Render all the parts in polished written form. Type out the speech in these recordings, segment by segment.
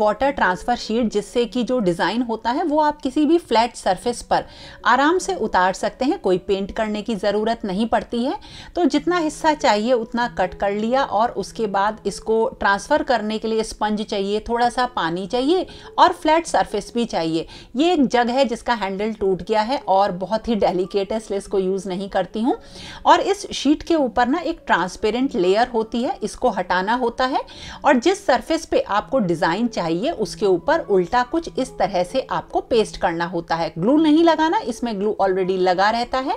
Water transfer sheet, जिससे कि जो डिज़ाइन होता है वो आप किसी भी फ्लैट सरफेस पर आराम से उतार सकते हैं, कोई पेंट करने की ज़रूरत नहीं पड़ती है। तो जितना हिस्सा चाहिए उतना कट कर लिया और उसके बाद इसको ट्रांसफ़र करने के लिए स्पंज चाहिए, थोड़ा सा पानी चाहिए और फ्लैट सरफेस भी चाहिए। ये एक जग है जिसका हैंडल टूट गया है और बहुत ही डेलिकेट है, इसलिए इसको यूज़ नहीं करती हूँ। और इस शीट के ऊपर ना एक ट्रांसपेरेंट लेयर होती है, इसको हटाना होता है और जिस सरफेस पे आपको डिज़ाइन चाहिए उसके ऊपर उल्टा कुछ इस तरह से आपको पेस्ट करना होता है। ग्लू नहीं लगाना, इसमें ग्लू ऑलरेडी लगा रहता है।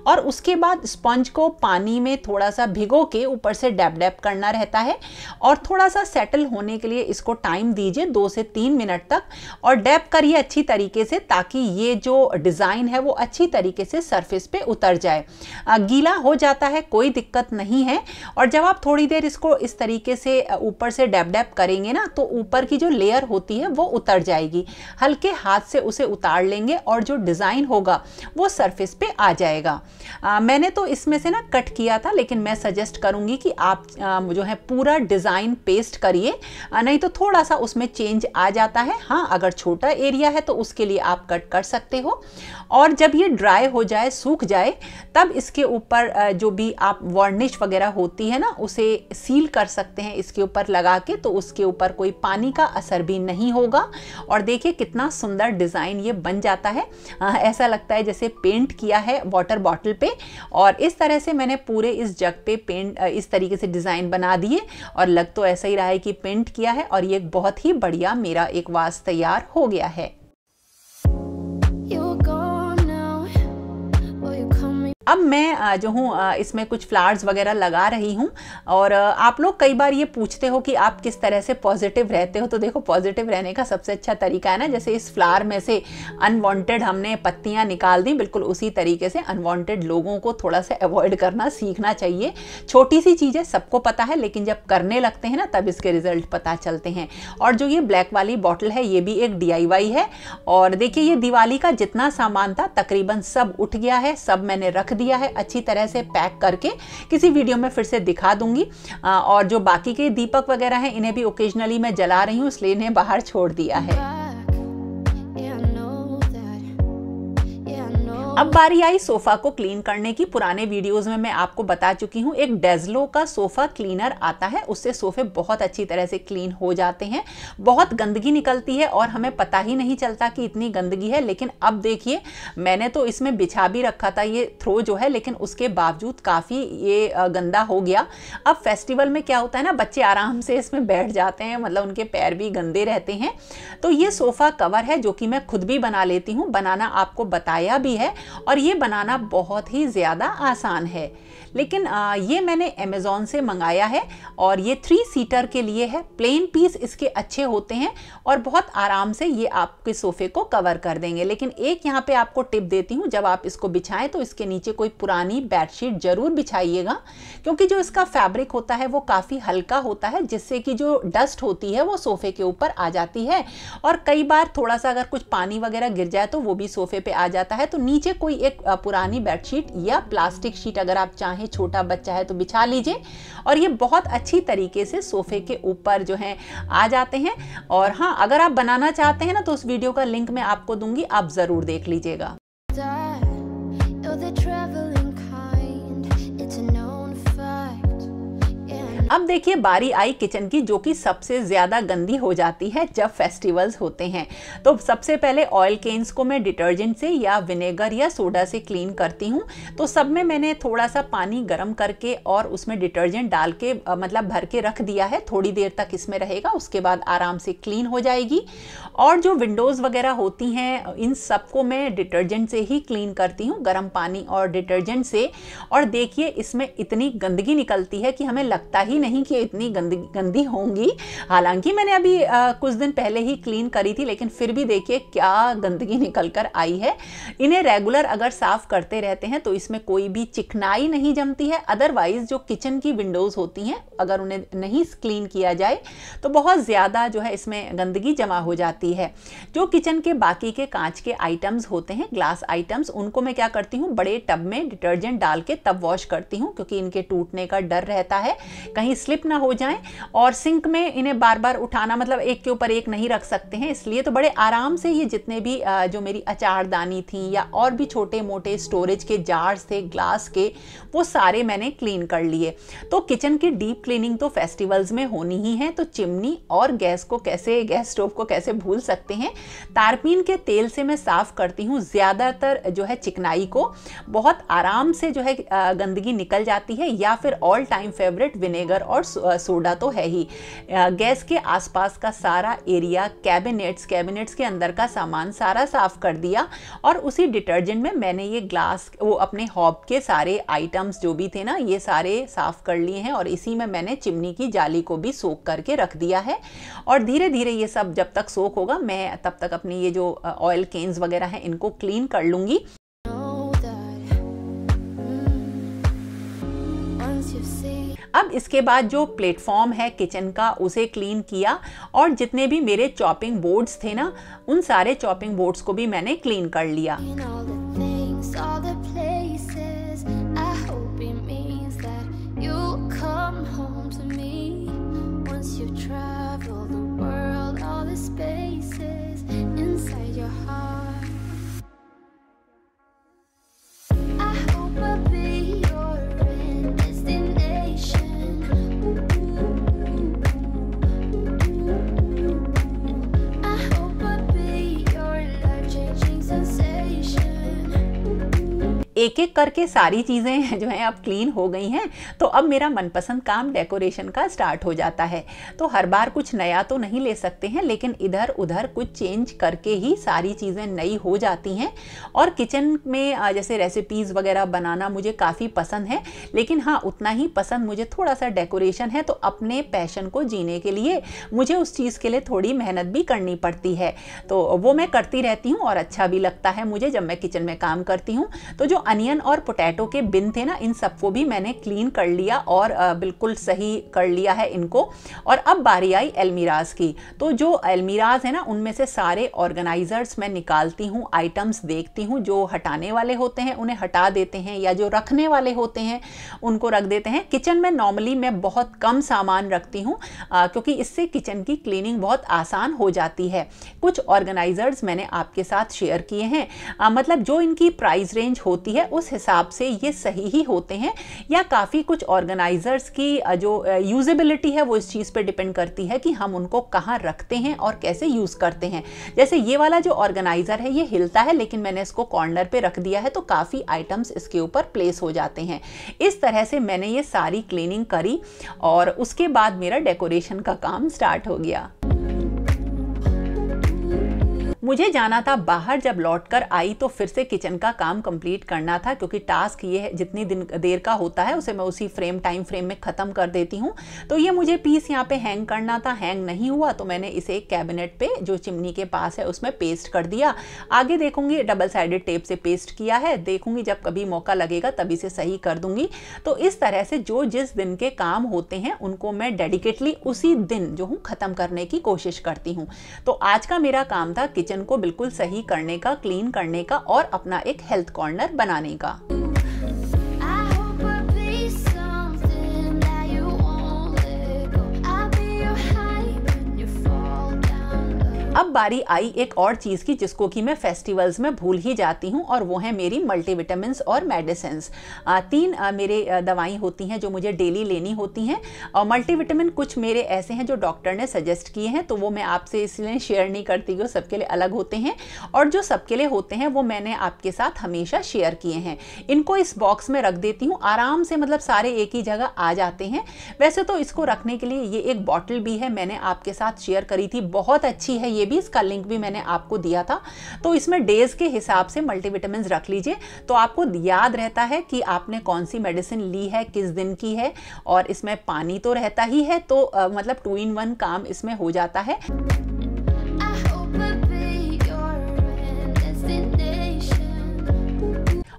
और उसके बाद स्पंज को पानी में थोड़ा सा भिगो के ऊपर से डैब डैब करना रहता है और थोड़ा सा सेटल होने के लिए इसको टाइम दीजिए 2 से 3 मिनट तक और डैब करिए अच्छी तरीके से, ताकि ये जो डिज़ाइन है वो अच्छी तरीके से सरफेस पे उतर जाए। गीला हो जाता है, कोई दिक्कत नहीं है। और जब आप थोड़ी देर इसको इस तरीके से ऊपर से डैब डैब करेंगे ना, तो ऊपर की जो लेयर होती है वो उतर जाएगी। हल्के हाथ से उसे उतार लेंगे और जो डिज़ाइन होगा वो सरफेस पे आ जाएगा। मैंने तो इसमें से ना कट किया था, लेकिन मैं सजेस्ट करूँगी कि आप जो है पूरा डिज़ाइन पेस्ट करिए, नहीं तो थोड़ा सा उसमें चेंज आ जाता है। हाँ, अगर छोटा एरिया है तो उसके लिए आप कट कर सकते हो। और जब ये ड्राई हो जाए, सूख जाए, तब इसके ऊपर जो भी आप वार्निश वगैरह होती है ना, उसे सील कर सकते हैं इसके ऊपर लगा के, तो उसके ऊपर कोई पानी का असर भी नहीं होगा। और देखिए कितना सुंदर डिज़ाइन ये बन जाता है। ऐसा लगता है जैसे पेंट किया है वाटर बॉटल पे। और इस तरह से मैंने पूरे इस जग पे पेंट इस तरीके से डिज़ाइन बना दिए और लग तो ऐसा ही रहा है कि पेंट किया है। और ये बहुत ही बढ़िया मेरा एक वास तैयार हो गया है। अब मैं जो हूँ इसमें कुछ फ्लावर्स वगैरह लगा रही हूँ। और आप लोग कई बार ये पूछते हो कि आप किस तरह से पॉजिटिव रहते हो। तो देखो, पॉजिटिव रहने का सबसे अच्छा तरीका है ना, जैसे इस फ्लावर में से अनवांटेड हमने पत्तियाँ निकाल दी, बिल्कुल उसी तरीके से अनवांटेड लोगों को थोड़ा सा अवॉइड करना सीखना चाहिए। छोटी सी चीज़ें सबको पता है, लेकिन जब करने लगते हैं ना तब इसके रिजल्ट पता चलते हैं। और जो ये ब्लैक वाली बॉटल है ये भी एक DIY है। और देखिए, ये दिवाली का जितना सामान था तकरीबन सब उठ गया है, सब मैंने रख दिया है अच्छी तरह से पैक करके। किसी वीडियो में फिर से दिखा दूंगी। और जो बाकी के दीपक वगैरह हैं इन्हें भी ओकेजनली मैं जला रही हूँ, इसलिए इन्हें बाहर छोड़ दिया है। अब बारी आई सोफ़ा को क्लीन करने की। पुराने वीडियोस में मैं आपको बता चुकी हूँ, एक डेज़लो का सोफ़ा क्लीनर आता है, उससे सोफ़े बहुत अच्छी तरह से क्लीन हो जाते हैं। बहुत गंदगी निकलती है और हमें पता ही नहीं चलता कि इतनी गंदगी है। लेकिन अब देखिए, मैंने तो इसमें बिछा भी रखा था ये थ्रो जो है, लेकिन उसके बावजूद काफ़ी ये गंदा हो गया। अब फेस्टिवल में क्या होता है ना, बच्चे आराम से इसमें बैठ जाते हैं, मतलब उनके पैर भी गंदे रहते हैं। तो ये सोफ़ा कवर है जो कि मैं खुद भी बना लेती हूँ, बनाना आपको बताया भी है। और ये बनाना बहुत ही ज़्यादा आसान है। लेकिन ये मैंने अमेज़ॉन से मंगाया है और ये 3 सीटर के लिए है। प्लेन पीस इसके अच्छे होते हैं और बहुत आराम से ये आपके सोफ़े को कवर कर देंगे। लेकिन एक यहाँ पे आपको टिप देती हूँ, जब आप इसको बिछाएं तो इसके नीचे कोई पुरानी बेडशीट ज़रूर बिछाइएगा, क्योंकि जो इसका फैब्रिक होता है वो काफ़ी हल्का होता है, जिससे कि जो डस्ट होती है वो सोफ़े के ऊपर आ जाती है। और कई बार थोड़ा सा अगर कुछ पानी वगैरह गिर जाए तो वो भी सोफ़े पे आ जाता है। तो नीचे कोई एक पुरानी बेडशीट या प्लास्टिक शीट अगर आप चाहें, छोटा बच्चा है तो बिछा लीजिए और ये बहुत अच्छी तरीके से सोफे के ऊपर जो है आ जाते हैं। और हाँ, अगर आप बनाना चाहते हैं ना तो उस वीडियो का लिंक मैं आपको दूंगी, आप ज़रूर देख लीजिएगा। अब देखिए, बारी आई किचन की, जो कि सबसे ज़्यादा गंदी हो जाती है जब फेस्टिवल्स होते हैं। तो सबसे पहले ऑयल केन्स को मैं डिटर्जेंट से या विनेगर या सोडा से क्लीन करती हूँ। तो सब में मैंने थोड़ा सा पानी गर्म करके और उसमें डिटर्जेंट डाल के मतलब भर के रख दिया है। थोड़ी देर तक इसमें रहेगा, उसके बाद आराम से क्लीन हो जाएगी। और जो विंडोज़ वगैरह होती हैं, इन सबको मैं डिटर्जेंट से ही क्लीन करती हूँ, गर्म पानी और डिटर्जेंट से। और देखिए, इसमें इतनी गंदगी निकलती है कि हमें लगता ही नहीं कि इतनी गंदी होंगी। हालांकि मैंने अभी कुछ दिन पहले ही क्लीन करी थी, लेकिन फिर भी देखिए क्या गंदगी निकल कर आई है। इन्हें रेगुलर अगर साफ करते रहते हैं तो इसमें कोई भी चिकनाई नहीं जमती है। अदरवाइज जो किचन की विंडोज़ होती हैं, अगर उन्हें नहीं क्लीन किया जाए तो बहुत ज़्यादा जो है इसमें गंदगी जमा हो जाती है। जो किचन के बाकी के कांच के आइटम्स होते हैं, ग्लास आइटम्स, उनको मैं क्या करती हूँ, बड़े टब में डिटर्जेंट डाल के तब वॉश करती हूँ, क्योंकि इनके टूटने का डर रहता है। कहीं कहीं स्लिप ना हो जाएं, और सिंक में इन्हें बार बार उठाना मतलब एक के ऊपर एक नहीं रख सकते हैं, इसलिए तो बड़े आराम से ये जितने भी जो मेरी अचारदानी थी या और भी छोटे मोटे स्टोरेज के जार्स थे ग्लास के, वो सारे मैंने क्लीन कर लिए। तो किचन की डीप क्लीनिंग तो फेस्टिवल्स में होनी ही है, तो चिमनी और गैस स्टोव को कैसे भूल सकते हैं। तारपीन के तेल से मैं साफ करती हूँ ज़्यादातर जो है चिकनाई को, बहुत आराम से जो है गंदगी निकल जाती है, या फिर ऑल टाइम फेवरेट विनेगर और सोडा तो है ही। गैस के आसपास का सारा एरिया, कैबिनेट्स के अंदर का सामान सारा साफ कर दिया, और उसी डिटर्जेंट में मैंने ये अपने हॉब के सारे आइटम्स जो भी थे ना, ये सारे साफ कर लिए हैं, और इसी में मैंने चिमनी की जाली को भी सोख करके रख दिया है। और धीरे धीरे ये सब जब तक सोख होगा, मैं तब तक अपनी ये जो ऑयल केन्स वगैरह हैं इनको क्लीन कर लूंगी। अब इसके बाद जो प्लेटफॉर्म है किचन का उसे क्लीन किया, और जितने भी मेरे चॉपिंग बोर्ड्स थे ना, उन सारे चॉपिंग बोर्ड्स को भी मैंने क्लीन कर लिया। एक एक करके सारी चीज़ें जो हैं अब क्लीन हो गई हैं, तो अब मेरा मनपसंद काम डेकोरेशन का स्टार्ट हो जाता है। तो हर बार कुछ नया तो नहीं ले सकते हैं, लेकिन इधर उधर कुछ चेंज करके ही सारी चीज़ें नई हो जाती हैं। और किचन में जैसे रेसिपीज़ वगैरह बनाना मुझे काफ़ी पसंद है, लेकिन हाँ उतना ही पसंद मुझे थोड़ा सा डेकोरेशन है। तो अपने पैशन को जीने के लिए मुझे उस चीज़ के लिए थोड़ी मेहनत भी करनी पड़ती है, तो वो मैं करती रहती हूँ और अच्छा भी लगता है मुझे जब मैं किचन में काम करती हूँ। तो जो अनियन और पोटैटो के बिन थे ना, इन सबको भी मैंने क्लीन कर लिया और बिल्कुल सही कर लिया है इनको। और अब बारी आई अलमीराज की। तो जो अलमीराज है ना, उनमें से सारे ऑर्गेनाइजर्स मैं निकालती हूँ, आइटम्स देखती हूँ, जो हटाने वाले होते हैं उन्हें हटा देते हैं, या जो रखने वाले होते हैं उनको रख देते हैं। किचन में नॉर्मली मैं बहुत कम सामान रखती हूँ, क्योंकि इससे किचन की क्लीनिंग बहुत आसान हो जाती है। कुछ ऑर्गेनाइजर्स मैंने आपके साथ शेयर किए हैं, मतलब जो इनकी प्राइस रेंज होती है उस हिसाब से ये सही ही होते हैं, या काफ़ी कुछ ऑर्गेनाइजर्स की जो यूजेबिलिटी है वो इस चीज़ पे डिपेंड करती है कि हम उनको कहाँ रखते हैं और कैसे यूज़ करते हैं। जैसे ये वाला जो ऑर्गेनाइजर है ये हिलता है, लेकिन मैंने इसको कॉर्नर पे रख दिया है, तो काफ़ी आइटम्स इसके ऊपर प्लेस हो जाते हैं। इस तरह से मैंने ये सारी क्लीनिंग करी, और उसके बाद मेरा डेकोरेशन का काम स्टार्ट हो गया। मुझे जाना था बाहर, जब लौटकर आई तो फिर से किचन का काम कंप्लीट करना था, क्योंकि टास्क ये है जितनी देर का होता है उसे मैं उसी टाइम फ्रेम में ख़त्म कर देती हूँ। तो ये मुझे पीस यहाँ पे हैंग करना था, हैंग नहीं हुआ, तो मैंने इसे एक कैबिनेट पे जो चिमनी के पास है उसमें पेस्ट कर दिया। आगे देखूंगी डबल साइडेड टेप से पेस्ट किया है, देखूंगी जब कभी मौका लगेगा तभी से सही कर दूंगी। तो इस तरह से जो जिस दिन के काम होते हैं उनको मैं डेडिकेटली उसी दिन जो हूँ ख़त्म करने की कोशिश करती हूँ। तो आज का मेरा काम था किचन को बिल्कुल सही करने का, क्लीन करने का, और अपना एक हेल्थ कॉर्नर बनाने का। अब बारी आई एक और चीज़ की जिसको कि मैं फेस्टिवल्स में भूल ही जाती हूँ, और वो है मेरी मल्टीविटामिन्स और मेडिसिन्स। 3 मेरे दवाई होती हैं जो मुझे डेली लेनी होती हैं, और मल्टीविटामिन कुछ मेरे ऐसे हैं जो डॉक्टर ने सजेस्ट किए हैं, तो वो मैं आपसे इसलिए शेयर नहीं करती कि सबके लिए अलग होते हैं, और जो सबके लिए होते हैं वो मैंने आपके साथ हमेशा शेयर किए हैं। इनको इस बॉक्स में रख देती हूँ आराम से, मतलब सारे एक ही जगह आ जाते हैं। वैसे तो इसको रखने के लिए ये एक बॉटल भी है, मैंने आपके साथ शेयर करी थी, बहुत अच्छी है ये भी, इसका लिंक भी मैंने आपको दिया था। तो इसमें डेज के हिसाब से मल्टीविटामिन्स रख लीजिए, तो आपको याद रहता है कि आपने कौन सी मेडिसिन ली है, किस दिन की है, और इसमें पानी तो रहता ही है, तो मतलब 2 in 1 काम इसमें हो जाता है।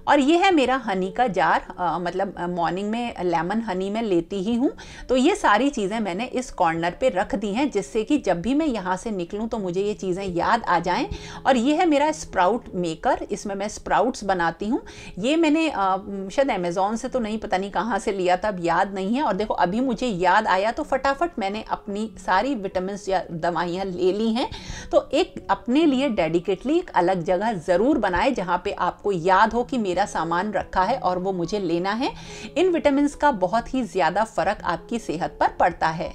और ये है मेरा हनी का जार, मतलब मॉर्निंग में लेमन हनी मैं लेती ही हूँ। तो ये सारी चीज़ें मैंने इस कॉर्नर पे रख दी हैं, जिससे कि जब भी मैं यहाँ से निकलूँ तो मुझे ये चीज़ें याद आ जाएं। और ये है मेरा स्प्राउट मेकर, इसमें मैं स्प्राउट्स बनाती हूँ। ये मैंने शायद अमेज़ॉन से तो नहीं, पता नहीं कहाँ से लिया था, अब याद नहीं है। और देखो अभी मुझे याद आया तो फटाफट मैंने अपनी सारी विटामिन या दवाइयाँ ले ली हैं। तो एक अपने लिए डेडिकेटली एक अलग जगह ज़रूर बनाए जहाँ पे आपको याद हो कि मेरा सामान रखा है और वो मुझे लेना है। इन विटामिन का बहुत ही ज़्यादा फर्क आपकी सेहत पर पड़ता है।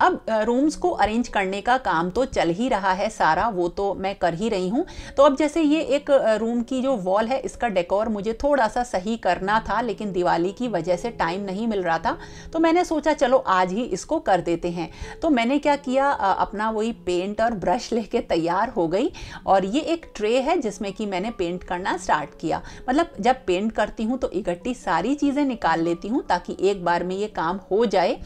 अब रूम्स को अरेंज करने का काम तो चल ही रहा है सारा, वो तो मैं कर ही रही हूँ। तो अब जैसे ये एक रूम की जो वॉल है, इसका डेकोर मुझे थोड़ा सा सही करना था, लेकिन दिवाली की वजह से टाइम नहीं मिल रहा था। तो मैंने सोचा चलो आज ही इसको कर देते हैं। तो मैंने क्या किया, अपना वही पेंट और ब्रश लेके तैयार हो गई। और ये एक ट्रे है जिसमें कि मैंने पेंट करना स्टार्ट किया। मतलब जब पेंट करती हूँ तो इकट्ठी सारी चीज़ें निकाल लेती हूँ ताकि एक बार में ये काम हो जाए।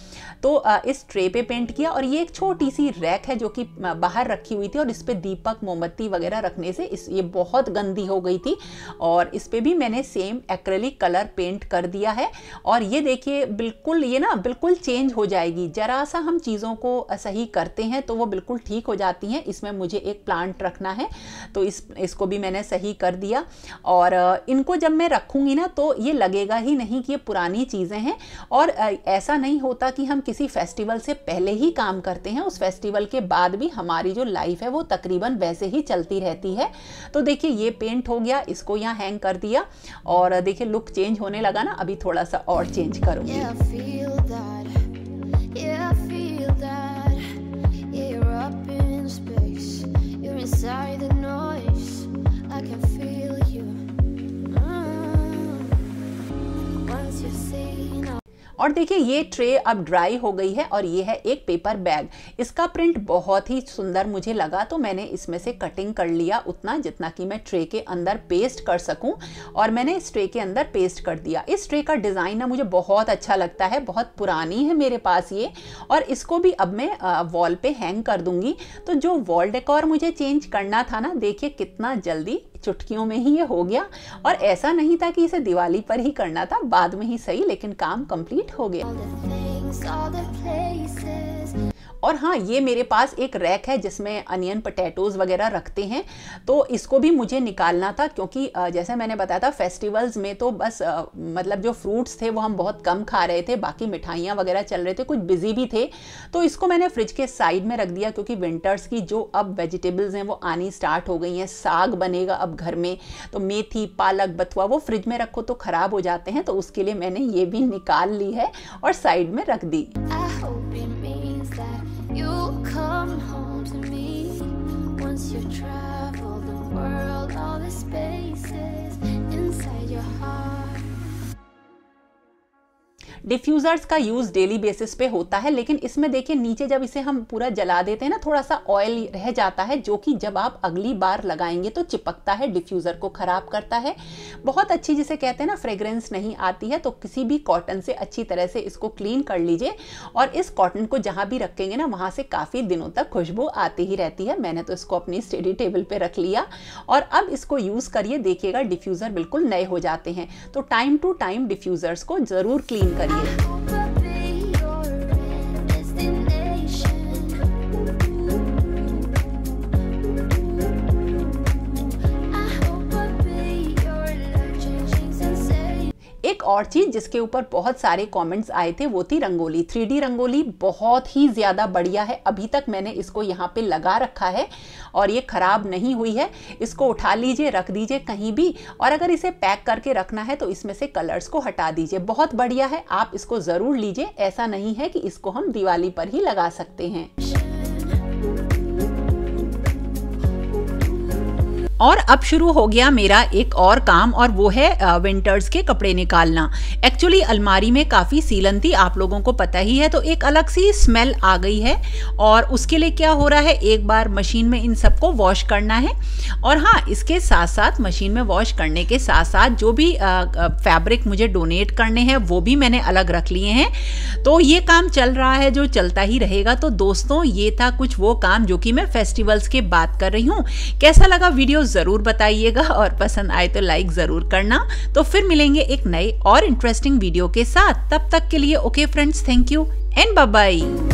तो इस ट्रे पे पेंट किया। और ये एक छोटी सी रैक है जो कि बाहर रखी हुई थी, और इस पे दीपक मोमबत्ती वगैरह रखने से ये बहुत गंदी हो गई थी। और इस पे भी मैंने सेम एक्रेलिक कलर पेंट कर दिया है। और ये देखिए बिल्कुल, ये ना बिल्कुल चेंज हो जाएगी। जरा सा हम चीज़ों को सही करते हैं तो वो बिल्कुल ठीक हो जाती हैं। इसमें मुझे एक प्लांट रखना है तो इसको भी मैंने सही कर दिया। और इनको जब मैं रखूँगी ना तो ये लगेगा ही नहीं कि ये पुरानी चीज़ें हैं। और ऐसा नहीं होता कि हम किसी फेस्टिवल से पहले ही काम करते हैं, उस फेस्टिवल के बाद भी हमारी जो लाइफ है वो तकरीबन वैसे ही चलती रहती है। तो देखिए ये पेंट हो गया, इसको यहाँ हैंग कर दिया। और देखिए लुक चेंज होने लगा ना। अभी थोड़ा सा और चेंज करूँगी। और देखिए ये ट्रे अब ड्राई हो गई है। और ये है एक पेपर बैग, इसका प्रिंट बहुत ही सुंदर मुझे लगा तो मैंने इसमें से कटिंग कर लिया उतना जितना कि मैं ट्रे के अंदर पेस्ट कर सकूं। और मैंने इस ट्रे के अंदर पेस्ट कर दिया। इस ट्रे का डिज़ाइन ना मुझे बहुत अच्छा लगता है, बहुत पुरानी है मेरे पास ये। और इसको भी अब मैं वॉल पे हैंग कर दूंगी। तो जो वॉल डेकोर मुझे चेंज करना था ना, देखिए कितना जल्दी चुटकियों में ही ये हो गया। और ऐसा नहीं था कि इसे दिवाली पर ही करना था, बाद में ही सही, लेकिन काम कंप्लीट हो गया। और हाँ, ये मेरे पास एक रैक है जिसमें अनियन पोटैटोज़ वगैरह रखते हैं। तो इसको भी मुझे निकालना था क्योंकि जैसे मैंने बताया था फेस्टिवल्स में तो बस मतलब जो फ्रूट्स थे वो हम बहुत कम खा रहे थे, बाकी मिठाइयाँ वगैरह चल रहे थे, कुछ बिजी भी थे। तो इसको मैंने फ्रिज के साइड में रख दिया क्योंकि विंटर्स की जो अब वेजिटेबल्स हैं वो आनी स्टार्ट हो गई हैं। साग बनेगा अब घर में, तो मेथी, पालक, बथुआ वो फ्रिज में रखो तो ख़राब हो जाते हैं। तो उसके लिए मैंने ये भी निकाल ली है और साइड में रख दी। You'll come home to me once you travel the world, all the spaces inside your heart. Diffusers का यूज़ डेली बेसिस पे होता है, लेकिन इसमें देखिए नीचे जब इसे हम पूरा जला देते हैं ना, थोड़ा सा ऑयल रह जाता है जो कि जब आप अगली बार लगाएंगे तो चिपकता है, डिफ्यूज़र को ख़राब करता है। बहुत अच्छी जिसे कहते हैं ना फ्रेग्रेंस नहीं आती है। तो किसी भी कॉटन से अच्छी तरह से इसको क्लीन कर लीजिए। और इस कॉटन को जहाँ भी रखेंगे ना वहाँ से काफ़ी दिनों तक खुशबू आती ही रहती है। मैंने तो इसको अपनी स्टडी टेबल पर रख लिया। और अब इसको यूज़ करिए, देखिएगा डिफ्यूज़र बिल्कुल नए हो जाते हैं। तो टाइम टू टाइम डिफ्यूज़र्स को ज़रूर क्लीन करिए। एक और चीज़ जिसके ऊपर बहुत सारे कमेंट्स आए थे वो थी रंगोली। 3D रंगोली बहुत ही ज़्यादा बढ़िया है। अभी तक मैंने इसको यहाँ पे लगा रखा है और ये ख़राब नहीं हुई है। इसको उठा लीजिए, रख दीजिए कहीं भी। और अगर इसे पैक करके रखना है तो इसमें से कलर्स को हटा दीजिए। बहुत बढ़िया है, आप इसको ज़रूर लीजिए। ऐसा नहीं है कि इसको हम दिवाली पर ही लगा सकते हैं। और अब शुरू हो गया मेरा एक और काम, और वो है विंटर्स के कपड़े निकालना। एक्चुअली अलमारी में काफ़ी सीलन थी, आप लोगों को पता ही है, तो एक अलग सी स्मेल आ गई है। और उसके लिए क्या हो रहा है, एक बार मशीन में इन सबको वॉश करना है। और हाँ, इसके साथ साथ मशीन में वॉश करने के साथ साथ जो भी फैब्रिक मुझे डोनेट करने हैं वो भी मैंने अलग रख लिए हैं। तो ये काम चल रहा है, जो चलता ही रहेगा। तो दोस्तों, ये था कुछ वो काम जो कि मैं फेस्टिवल्स के बात कर रही हूँ। कैसा लगा वीडियो ज़रूर बताइएगा, और पसंद आए तो लाइक ज़रूर करना। तो फिर मिलेंगे एक नए और इंटरेस्टिंग वीडियो के साथ। तब तक के लिए okay friends, thank you and bye bye.